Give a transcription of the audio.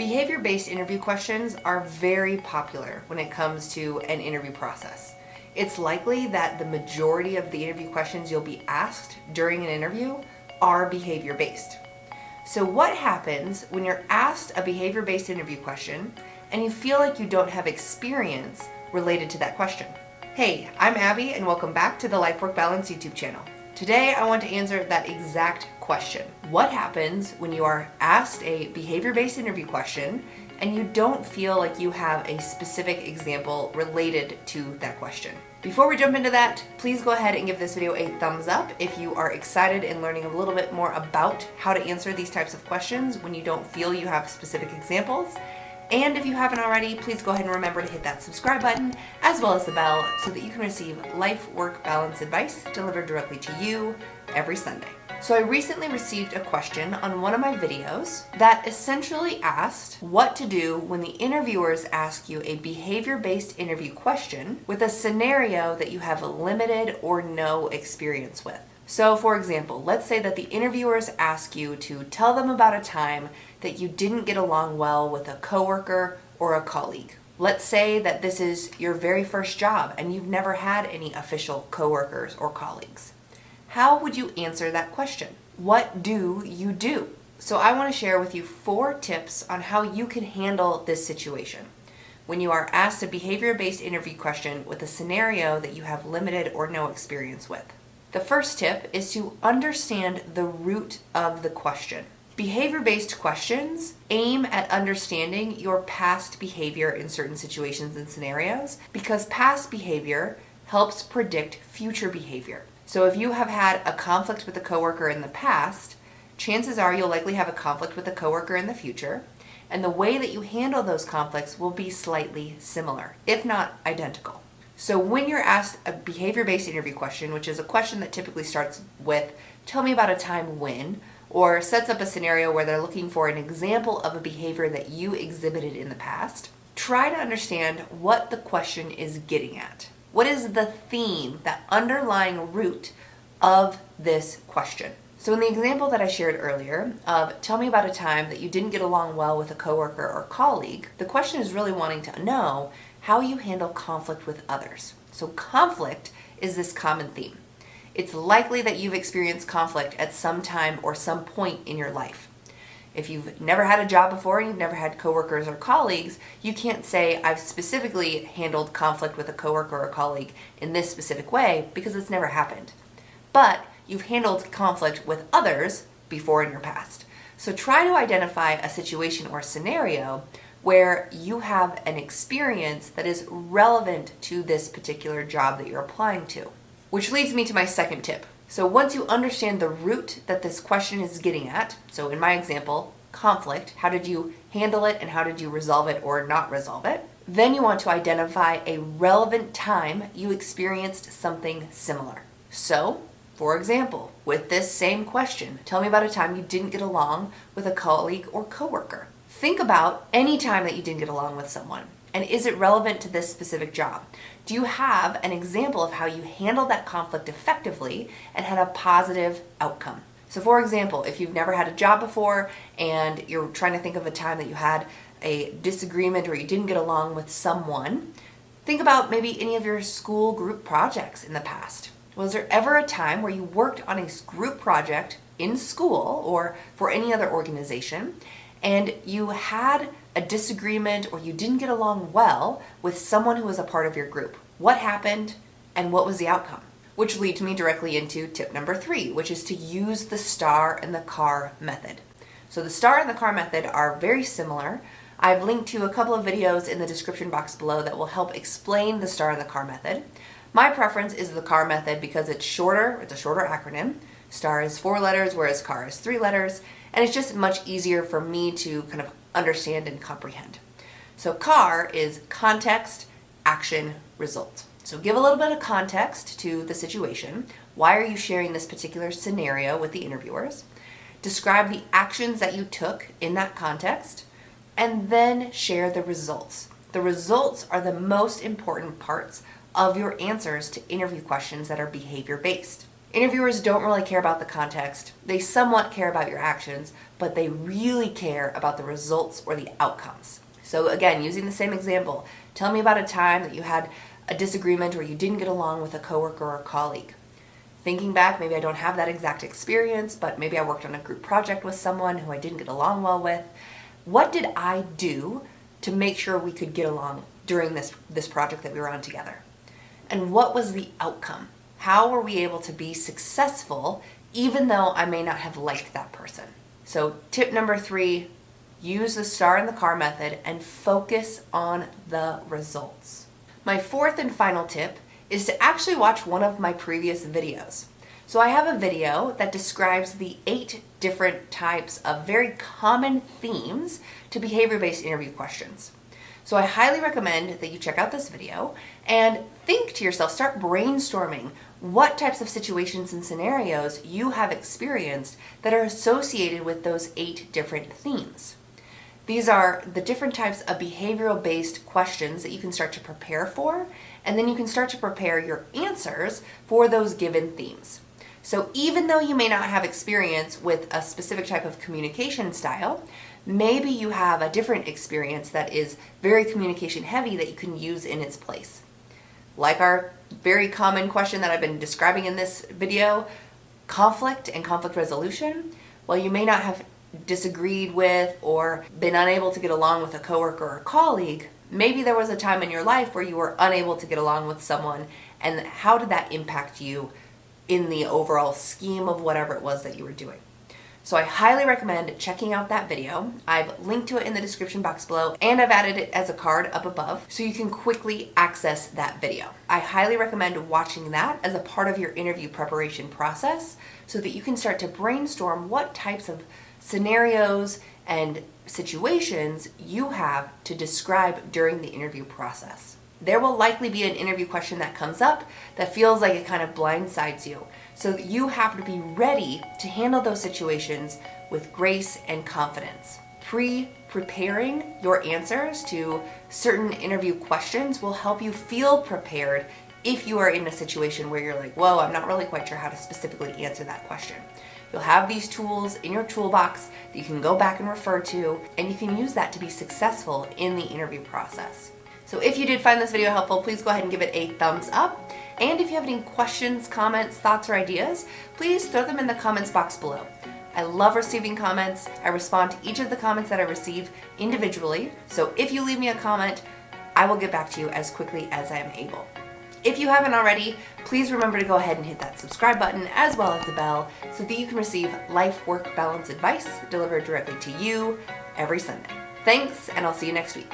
Behavior-based interview questions are very popular when it comes to an interview process. It's likely that the majority of the interview questions you'll be asked during an interview are behavior-based. So what happens when you're asked a behavior-based interview question and you feel like you don't have experience related to that question? Hey, I'm Abby and welcome back to the Life Work Balance YouTube channel. Today I want to answer that exact question. What happens when you are asked a behavior-based interview question and you don't feel like you have a specific example related to that question? Before we jump into that, please go ahead and give this video a thumbs up if you are excited in learning a little bit more about how to answer these types of questions when you don't feel you have specific examples. And if you haven't already, please go ahead and remember to hit that subscribe button as well as the bell so that you can receive life, work, balance advice delivered directly to you every Sunday. So I recently received a question on one of my videos that essentially asked what to do when the interviewers ask you a behavior-based interview question with a scenario that you have limited or no experience with. So for example, let's say that the interviewers ask you to tell them about a time that you didn't get along well with a coworker or a colleague. Let's say that this is your very first job and you've never had any official coworkers or colleagues. How would you answer that question? What do you do? So I want to share with you 4 tips on how you can handle this situation when you are asked a behavior-based interview question with a scenario that you have limited or no experience with. The first tip is to understand the root of the question. Behavior-based questions aim at understanding your past behavior in certain situations and scenarios because past behavior helps predict future behavior. So if you have had a conflict with a coworker in the past, chances are you'll likely have a conflict with a coworker in the future, and the way that you handle those conflicts will be slightly similar, if not identical. So when you're asked a behavior-based interview question, which is a question that typically starts with, tell me about a time when, or sets up a scenario where they're looking for an example of a behavior that you exhibited in the past, try to understand what the question is getting at. What is the theme, the underlying root of this question? So in the example that I shared earlier of tell me about a time that you didn't get along well with a coworker or colleague, the question is really wanting to know how you handle conflict with others. So conflict is this common theme. It's likely that you've experienced conflict at some time or some point in your life. If you've never had a job before and you've never had coworkers or colleagues, you can't say I've specifically handled conflict with a coworker or colleague in this specific way because it's never happened. But you've handled conflict with others before in your past. So try to identify a situation or scenario where you have an experience that is relevant to this particular job that you're applying to. Which leads me to my second tip. So once you understand the root that this question is getting at, so in my example, conflict, how did you handle it and how did you resolve it or not resolve it? Then you want to identify a relevant time you experienced something similar. So, for example, with this same question, tell me about a time you didn't get along with a colleague or coworker. Think about any time that you didn't get along with someone. And is it relevant to this specific job? Do you have an example of how you handled that conflict effectively and had a positive outcome? So for example, if you've never had a job before and you're trying to think of a time that you had a disagreement or you didn't get along with someone, think about maybe any of your school group projects in the past. Was there ever a time where you worked on a group project in school or for any other organization and you had a disagreement or you didn't get along well with someone who was a part of your group? What happened and what was the outcome? Which leads me directly into tip number 3, which is to use the STAR and the CAR method. So the STAR and the CAR method are very similar. I've linked to a couple of videos in the description box below that will help explain the STAR and the CAR method. My preference is the CAR method because it's shorter, it's a shorter acronym. STAR is 4 letters, whereas CAR is 3 letters, and it's just much easier for me to kind of understand and comprehend. So CAR is context, action, result. So give a little bit of context to the situation. Why are you sharing this particular scenario with the interviewers? Describe the actions that you took in that context, and then share the results. The results are the most important parts of your answers to interview questions that are behavior-based. Interviewers don't really care about the context. They somewhat care about your actions, but they really care about the results or the outcomes. So again, using the same example, tell me about a time that you had a disagreement or you didn't get along with a coworker or a colleague. Thinking back, maybe I don't have that exact experience, but maybe I worked on a group project with someone who I didn't get along well with. What did I do to make sure we could get along during this project that we were on together? And what was the outcome? How were we able to be successful even though I may not have liked that person? So tip number 3, use the STAR in the CAR method and focus on the results. My 4th and final tip is to actually watch one of my previous videos. So I have a video that describes the 8 different types of very common themes to behavior-based interview questions. So I highly recommend that you check out this video and think to yourself, start brainstorming what types of situations and scenarios you have experienced that are associated with those 8 different themes. These are the different types of behavioral-based questions that you can start to prepare for, and then you can start to prepare your answers for those given themes. So even though you may not have experience with a specific type of communication style, maybe you have a different experience that is very communication heavy that you can use in its place. Like our very common question that I've been describing in this video, conflict and conflict resolution. Well, you may not have disagreed with or been unable to get along with a coworker or a colleague. Maybe there was a time in your life where you were unable to get along with someone, and how did that impact you in the overall scheme of whatever it was that you were doing? So I highly recommend checking out that video. I've linked to it in the description box below, and I've added it as a card up above so you can quickly access that video. I highly recommend watching that as a part of your interview preparation process so that you can start to brainstorm what types of scenarios and situations you have to describe during the interview process. There will likely be an interview question that comes up that feels like it kind of blindsides you. So you have to be ready to handle those situations with grace and confidence. Preparing your answers to certain interview questions will help you feel prepared if you are in a situation where you're like, whoa, I'm not really quite sure how to specifically answer that question. You'll have these tools in your toolbox that you can go back and refer to, and you can use that to be successful in the interview process. So if you did find this video helpful, please go ahead and give it a thumbs up. And if you have any questions, comments, thoughts, or ideas, please throw them in the comments box below. I love receiving comments. I respond to each of the comments that I receive individually. So if you leave me a comment, I will get back to you as quickly as I am able. If you haven't already, please remember to go ahead and hit that subscribe button as well as the bell so that you can receive life-work balance advice delivered directly to you every Sunday. Thanks, and I'll see you next week.